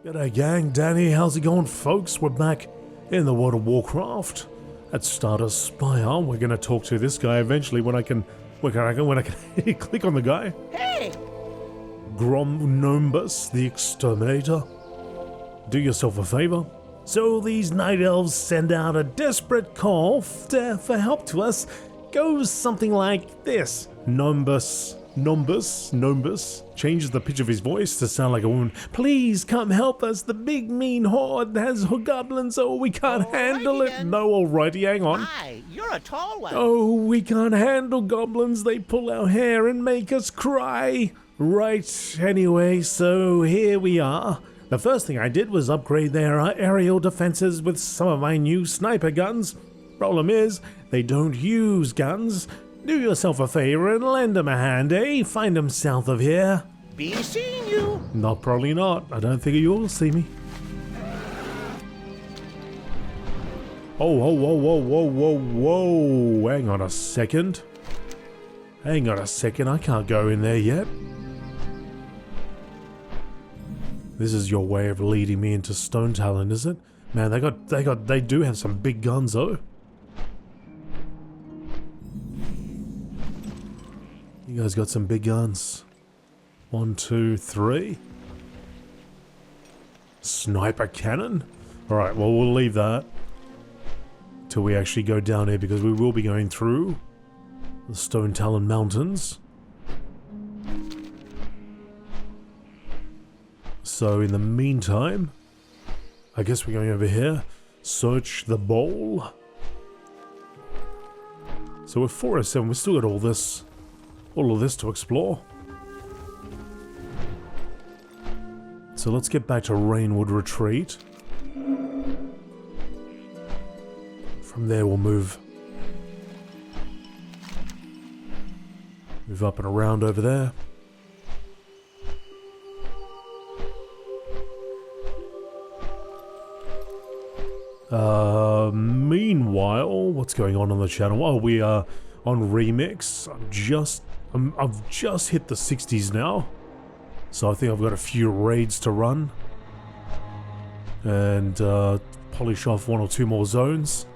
G'day gang, Danny, how's it going folks? We're back in the World of Warcraft at Starter Spire. We're gonna talk to this guy eventually when I can click on the guy. Hey! Gromnombus, the Exterminator. Do yourself a favor. So these night elves send out a desperate call for help to us. Goes something like this. Nombus changes the pitch of his voice to sound like a woman. Please come help us. The big mean horde has goblins. Oh, we can't handle it. Then. No, alrighty, hang on. Hi, you're a tall one. Oh, we can't handle goblins. They pull our hair and make us cry. Right, anyway, so here we are. The first thing I did was upgrade their aerial defenses with some of my new sniper guns. Problem is, they don't use guns. Do yourself a favor and lend them a hand, eh? Find them south of here. Be seeing you. Not, probably not. I don't think you'll see me. Oh, whoa. Hang on a second. I can't go in there yet. This is your way of leading me into Stone Talon, is it? Man, they do have some big guns though. You guys got some big guns. 1, 2, 3. Sniper cannon? Alright, well we'll leave that till we actually go down here because we will be going through the Stone Talon Mountains. So in the meantime, I guess we're going over here. Search the Bole. So we're 407, we've still got all of this to explore. So let's get back to Rainwood Retreat. From there we'll move up and around over there. Meanwhile, what's going on the channel? Oh, we are on Remix. I've just hit the 60s now, so I think I've got a few raids to run and polish off 1 or 2 more zones.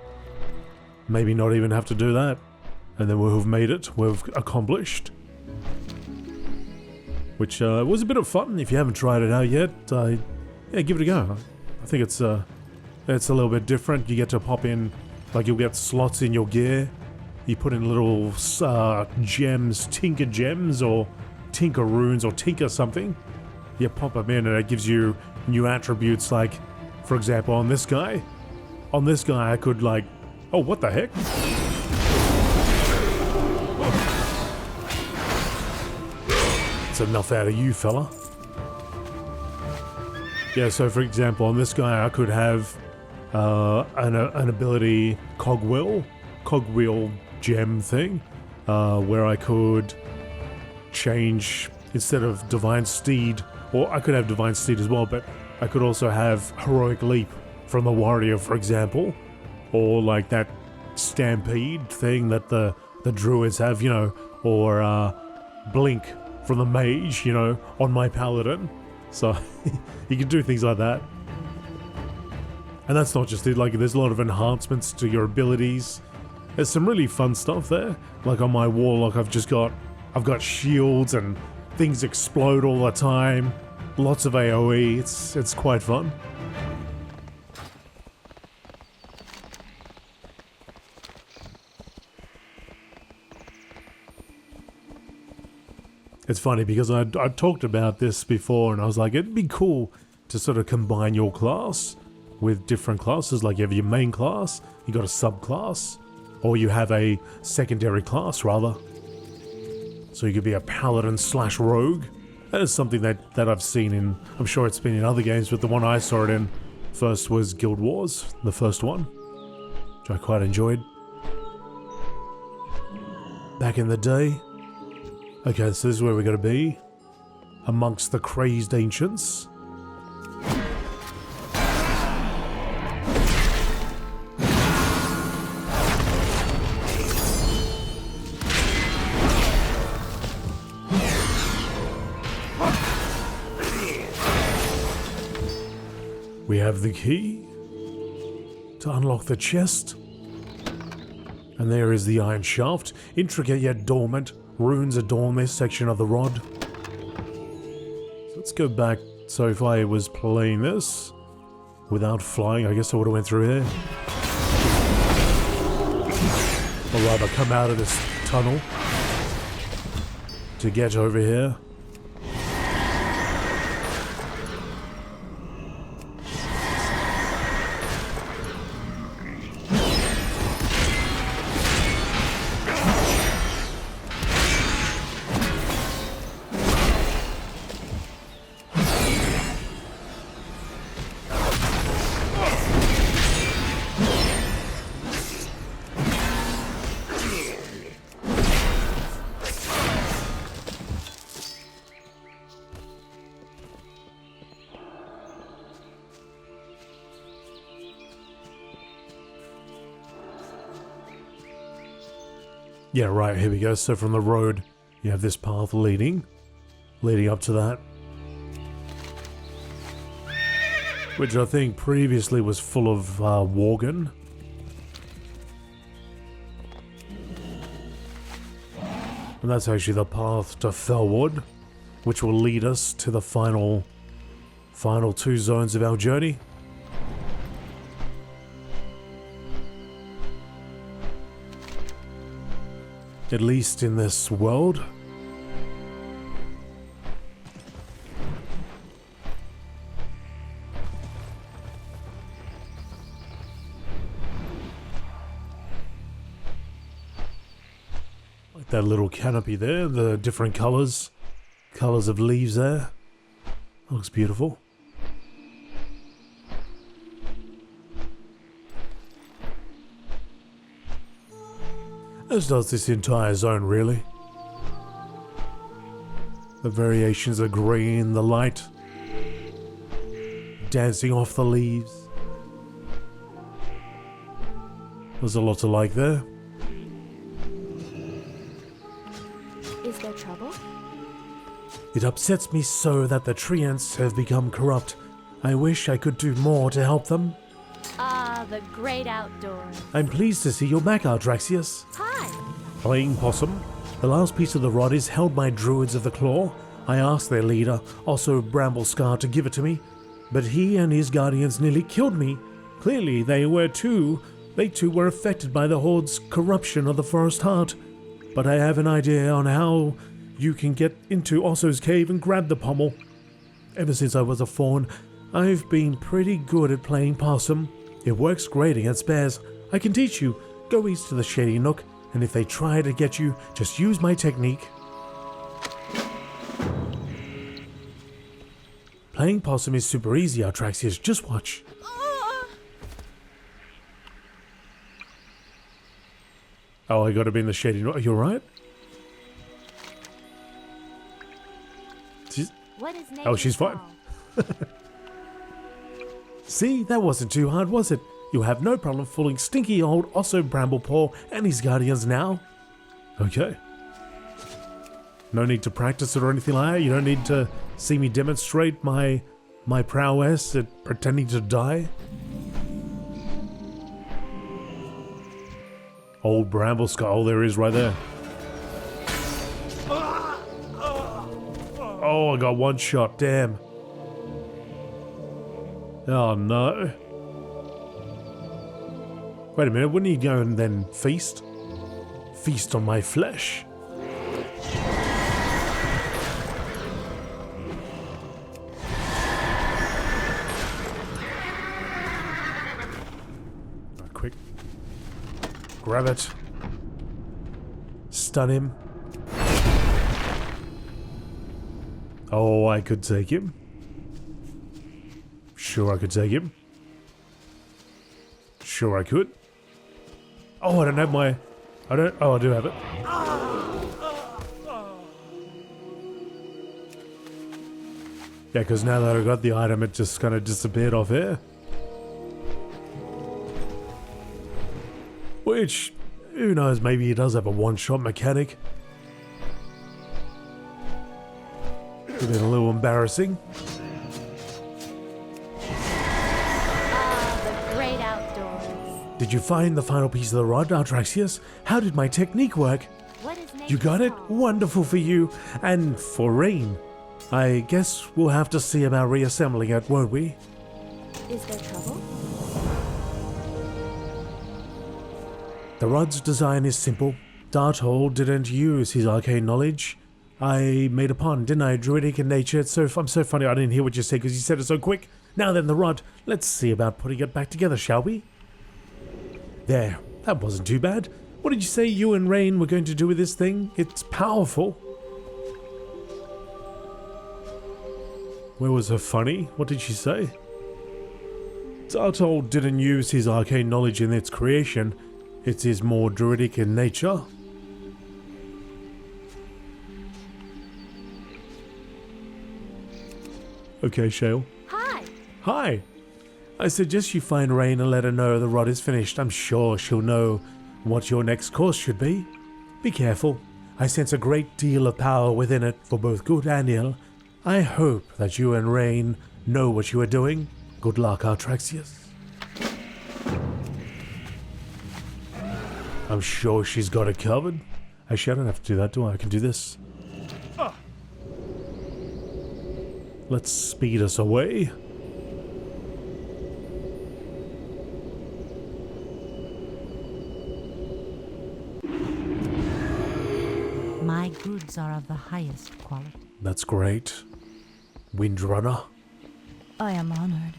Maybe not even have to do that, and then we'll have made it. We've accomplished, which was a bit of fun. If you haven't tried it out yet, yeah, give it a go. I think it's a little bit different. You get to pop in, like you'll get slots in your gear. You put in little gems, tinker gems or tinker runes or tinker something. You pop them in and it gives you new attributes, like, for example, on this guy I could like, oh, what the heck? That's enough out of you, fella. Yeah, so for example, on this guy I could have an ability cogwheel gem thing, where I could change, instead of Divine Steed, or I could have Divine Steed as well, but I could also have Heroic Leap from the Warrior, for example, or like that Stampede thing that the Druids have, you know, or Blink from the Mage, you know, on my Paladin. So you can do things like that. And that's not just it, like there's a lot of enhancements to your abilities. There's some really fun stuff there. Like on my Warlock, I've got shields and things explode all the time. Lots of AoE, it's quite fun. It's funny because I talked about this before and I was like, it'd be cool to sort of combine your class with different classes. Like you have your main class, you got a subclass, or you have a secondary class rather. So you could be a paladin / rogue. That is something that I've seen in, I'm sure it's been in other games, but the one I saw it in first was Guild Wars, the first one, which I quite enjoyed back in the day. Okay, so this is where we're going to be, amongst the crazed ancients. We have the key to unlock the chest. And there is the iron shaft, intricate yet dormant. Runes adorn this section of the rod. So let's go back. So if I was playing this without flying, I guess I would have went through here. Or rather come out of this tunnel to get over here. Yeah, right, here we go. So from the road, you have this path leading up to that. Which I think previously was full of Worgen. And that's actually the path to Foulweald, which will lead us to the final 2 zones of our journey. At least in this world. Like that little canopy there, the different colours of leaves there. Looks beautiful. As does this entire zone, really. The variations of green, the light dancing off the leaves. There's a lot to like there. Is there trouble? It upsets me so that the treants have become corrupt. I wish I could do more to help them. Ah, the great outdoors. I'm pleased to see you're back, Ardraxius. Hi. Playing Possum. The last piece of the rod is held by Druids of the Claw. I asked their leader, also Bramblescar, to give it to me, but he and his guardians nearly killed me. Clearly, they too were affected by the Horde's corruption of the Forest Heart. But I have an idea on how you can get into Osso's cave and grab the pommel. Ever since I was a fawn, I've been pretty good at playing Possum. It works great against bears. I can teach you. Go east to the Shady Nook, and if they try to get you, just use my technique. Playing Possum is super easy, Ardraxius. Just watch. Oh, I gotta be in the Shady Nook. Are you alright? What is Oh, she's fine. See, that wasn't too hard, was it? You have no problem fooling stinky old Osso Bramblepaw and his guardians now. Okay. No need to practice it or anything like that. You don't need to see me demonstrate my prowess at pretending to die. Old Brambleskull, there is right there. Oh, I got one shot, damn. Oh no. Wait a minute, wouldn't he go and then feast? Feast on my flesh. Right, quick. Grab it. Stun him. Oh, I could take him. Sure, I could take him. Sure, I could. Oh, I don't have my... Oh, I do have it. Yeah, because now that I got the item, it just kind of disappeared off here. Which, who knows, maybe he does have a one-shot mechanic. Could have been a little embarrassing. Did you find the final piece of the rod, Altraxius? How did my technique work? What is You got it? called? Wonderful for you. And for Raene. I guess we'll have to see about reassembling it, won't we? Is there trouble? The rod's design is simple. Dartol didn't use his arcane knowledge. I made a pun, didn't I? Druidic in nature. I'm so funny I didn't hear what you said because you said it so quick. Now then, the rod. Let's see about putting it back together, shall we? There. That wasn't too bad. What did you say you and Raene were going to do with this thing? It's powerful. Where was her funny? What did she say? Dartol didn't use his arcane knowledge in its creation. It is more druidic in nature. Okay, Shale. Hi. Hi. I suggest you find Raene and let her know the rod is finished. I'm sure she'll know what your next course should be. Be careful. I sense a great deal of power within it for both good and ill. I hope that you and Raene know what you are doing. Good luck, Altraxius. I'm sure she's got it covered. Actually, I don't have to do that, do I? I can do this. Let's speed us away. My goods are of the highest quality. That's great. Windrunner. I am honored.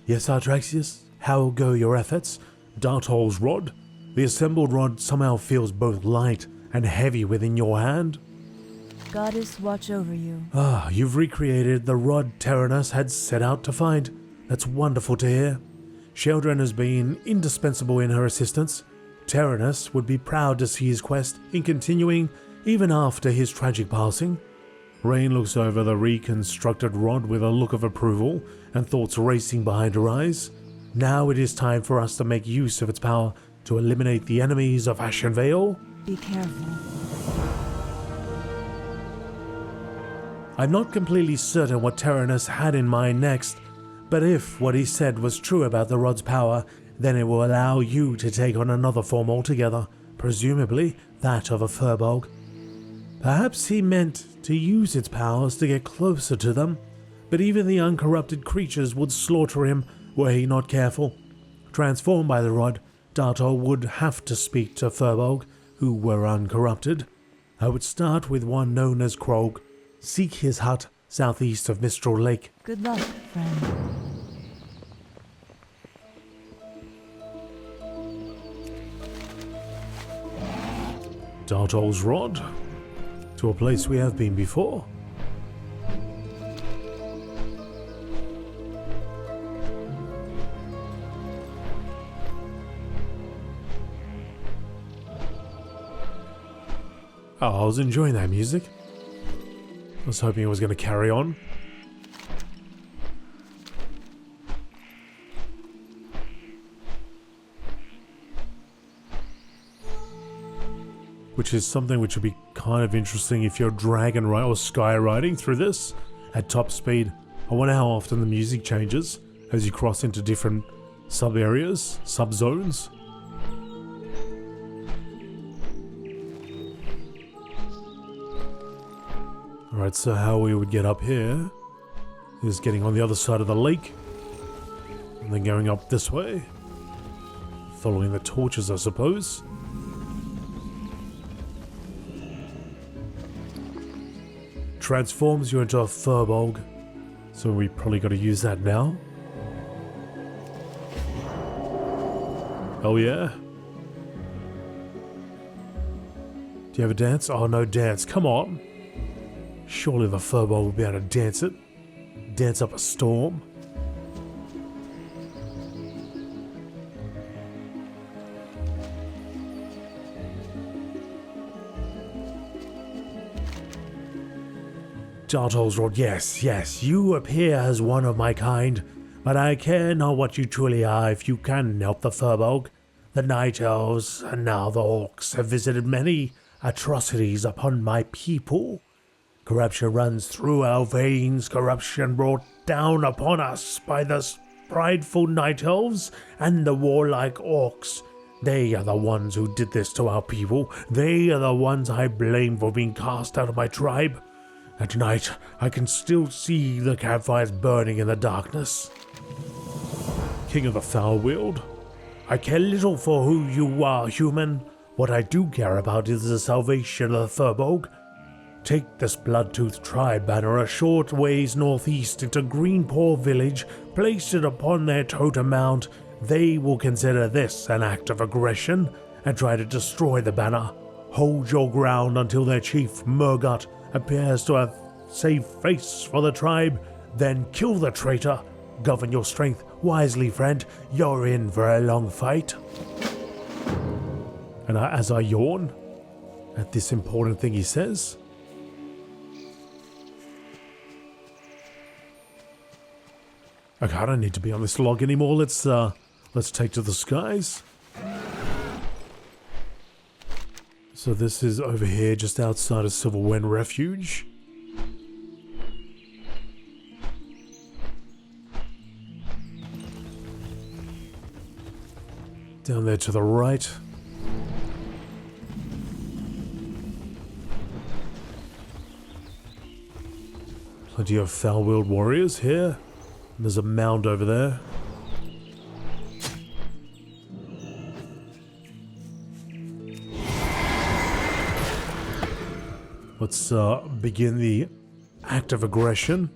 Yes, Altraxius? How go your efforts? Dartol's rod? The assembled rod somehow feels both light and heavy within your hand. Goddess, watch over you. Ah, you've recreated the rod Tyrannus had set out to find. That's wonderful to hear. Sheldon has been indispensable in her assistance. Tyrannus would be proud to see his quest in continuing even after his tragic passing. Raene looks over the reconstructed rod with a look of approval and thoughts racing behind her eyes. Now it is time for us to make use of its power to eliminate the enemies of Ashenvale. Be careful. I'm not completely certain what Tyrannus had in mind next, but if what he said was true about the rod's power, then it will allow you to take on another form altogether, presumably that of a Firbolg. Perhaps he meant to use its powers to get closer to them, but even the uncorrupted creatures would slaughter him were he not careful. Transformed by the rod, Dartol would have to speak to Firbolg, who were uncorrupted. I would start with one known as Krog. Seek his hut southeast of Mistral Lake. Good luck, friend. Dartol's rod. To a place we have been before. Oh, I was enjoying that music. I was hoping it was going to carry on. Which is something which would be kind of interesting if you're dragon riding or sky riding through this at top speed. I wonder how often the music changes as you cross into different sub-areas, sub-zones. Alright, so how we would get up here is getting on the other side of the lake and then going up this way, following the torches, I suppose. Transforms you into a Firbolg, so we probably got to use that now. Oh yeah? Do you have a dance? Oh, no dance, come on. Surely the Firbolg will be able to dance it. Dance up a storm. Dartol's rod, yes, you appear as one of my kind, but I care not what you truly are if you can help the Firbolg. The Night Elves and now the Orcs have visited many atrocities upon my people. Corruption runs through our veins, corruption brought down upon us by the prideful night elves and the warlike orcs. They are the ones who did this to our people. They are the ones I blame for being cast out of my tribe. At night, I can still see the campfires burning in the darkness. King of the Foulweald, I care little for who you are, human. What I do care about is the salvation of the Furbolg. Take this blood-toothed tribe banner a short ways northeast into Greenpaw village, place it upon their totem mound. They will consider this an act of aggression and try to destroy the banner. Hold your ground until their chief, Murgot, appears to have saved face for the tribe, then kill the traitor. Govern your strength wisely, friend. You're in for a long fight. And as I yawn at this important thing he says, okay, I don't need to be on this log anymore. Let's take to the skies. So this is over here, just outside of Foulweald Refuge. Down there to the right. Plenty of Foulweald warriors here. There's a mound over there. Let's begin the act of aggression.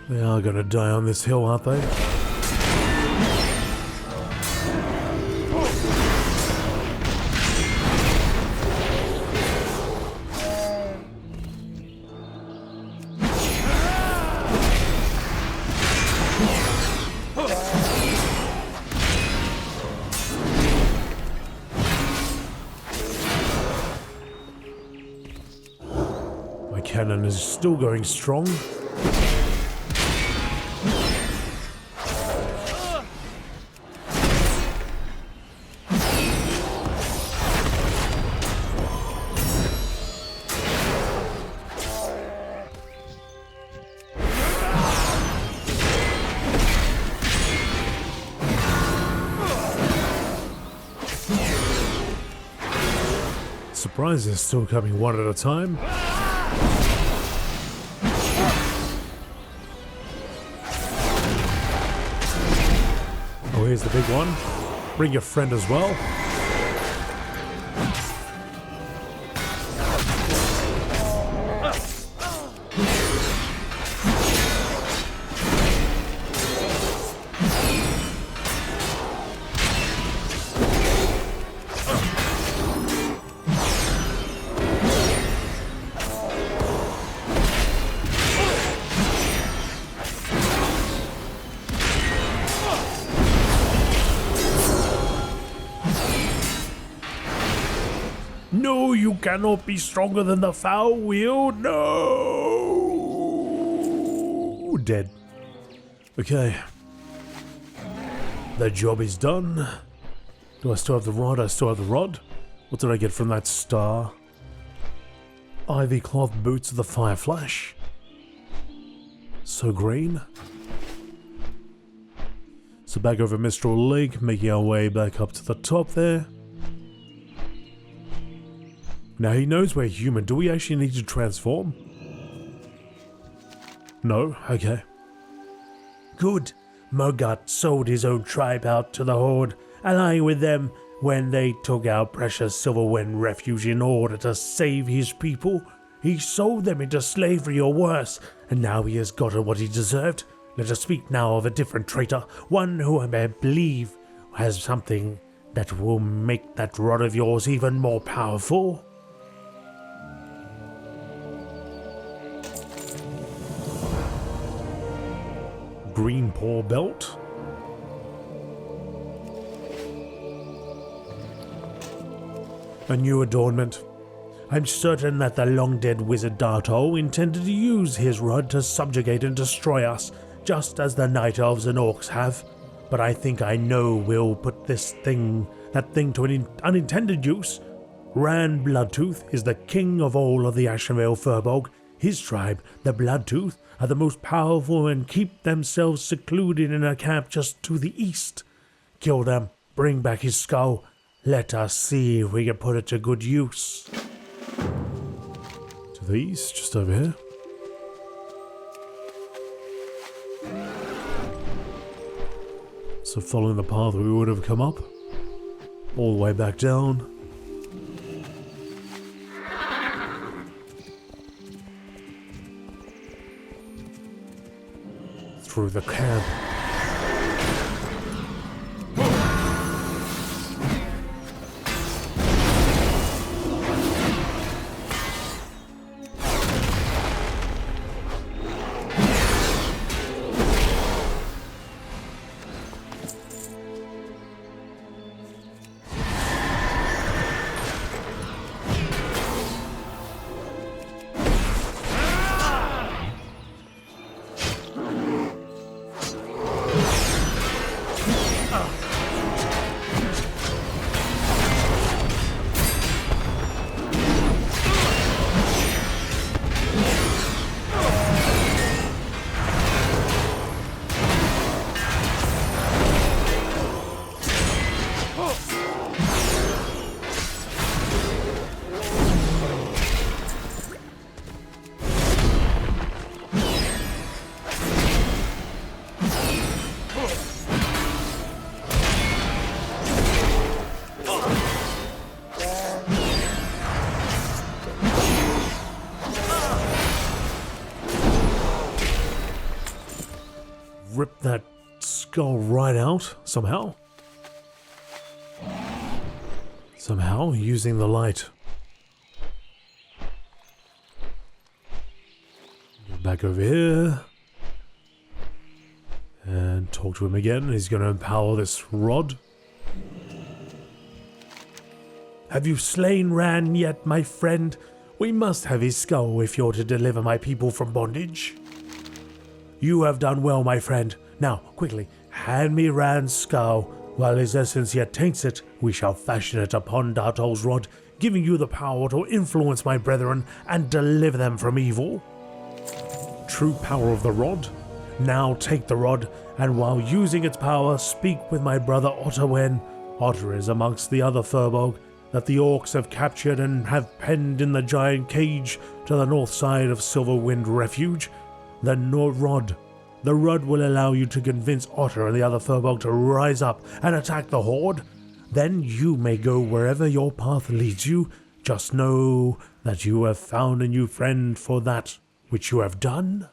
They are gonna die on this hill, aren't they? My cannon is still going strong. Surprised they're still coming one at a time. Oh, here's the big one. Bring your friend as well. No, you cannot be stronger than the Foulweald. No! Dead. Okay. The job is done. Do I still have the rod? I still have the rod. What did I get from that star? Ivy cloth boots of the fire flash. So green. So back over Mistral Lake, making our way back up to the top there. Now he knows we're human. Do we actually need to transform? No? Okay. Good. Murgot sold his own tribe out to the Horde, allying with them when they took our precious Foulweald refuge in order to save his people. He sold them into slavery or worse, and now he has gotten what he deserved. Let us speak now of a different traitor, one who I believe has something that will make that rod of yours even more powerful. Greenpaw belt. A new adornment. I'm certain that the long-dead wizard Dartol intended to use his rod to subjugate and destroy us, just as the night elves and orcs have. But I think I know we'll put that thing to an unintended use. Raene Bloodtooth is the king of all of the Ashenvale Firbolg. His tribe, the Bloodtooth, are the most powerful and keep themselves secluded in a camp just to the east. Kill them, bring back his skull. Let us see if we can put it to good use. To the east, just over here. So following the path we would have come up, all the way back down. Through the camp. Rip that skull right out, somehow. Somehow, using the light. Go back over here. And talk to him again. He's going to empower this rod. Have you slain Raene yet, my friend? We must have his skull if you're to deliver my people from bondage. You have done well, my friend. Now, quickly, hand me Rane's skull. While his essence yet taints it, we shall fashion it upon Dartol's rod, giving you the power to influence my brethren and deliver them from evil. True power of the rod. Now take the rod, and while using its power, speak with my brother Otterwen. Otter is amongst the other Firbolg that the orcs have captured and have penned in the giant cage to the north side of Silverwind Refuge. The rod will allow you to convince Otter and the other Firbolg to rise up and attack the Horde. Then you may go wherever your path leads you. Just know that you have found a new friend for that which you have done.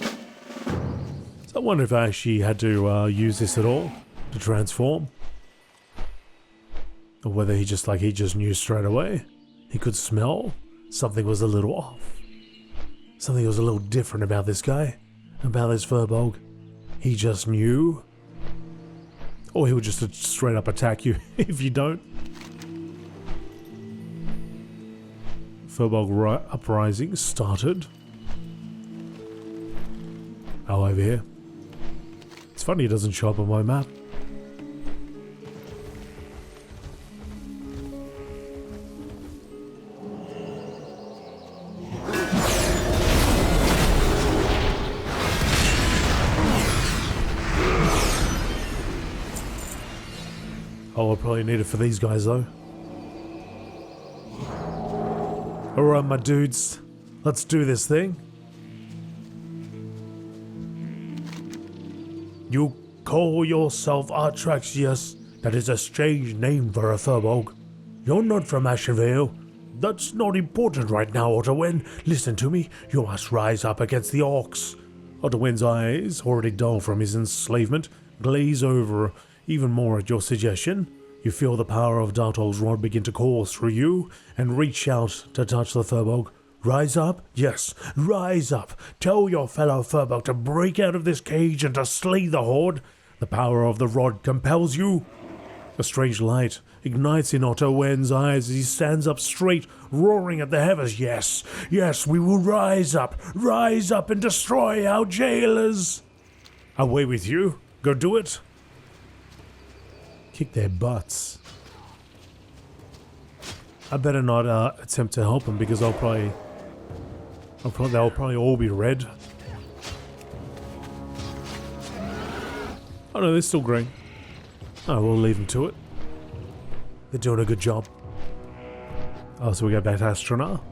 So I wonder if I actually had to use this at all to transform. Or whether he just knew straight away. He could smell something was a little off. Something was a little different about this guy, about this Firbolg. He just knew. Or he would just straight up attack you if you don't. Firbolg uprising started. Oh, over here. It's funny it doesn't show up on my map. Oh, I'll probably need it for these guys, though. Alright, my dudes. Let's do this thing. You call yourself Artraxius. That is a strange name for a Firbolg. You're not from Ashenvale. That's not important right now, Otterwen. Listen to me. You must rise up against the orcs. Otterwen's eyes, already dull from his enslavement, glaze over even more at your suggestion. You feel the power of Dartol's rod begin to course through you and reach out to touch the Firbolg. Rise up? Yes, rise up. Tell your fellow Firbolg to break out of this cage and to slay the Horde. The power of the rod compels you. A strange light ignites in Otto Wen's eyes as he stands up straight, roaring at the heavens. Yes, yes, we will rise up and destroy our jailers. Away with you. Go do it. Kick their butts. I better not attempt to help them because they'll probably all be red. Oh no, they're still green. Oh, we'll leave them to it. They're doing a good job. Oh, so we go back to Astronaut.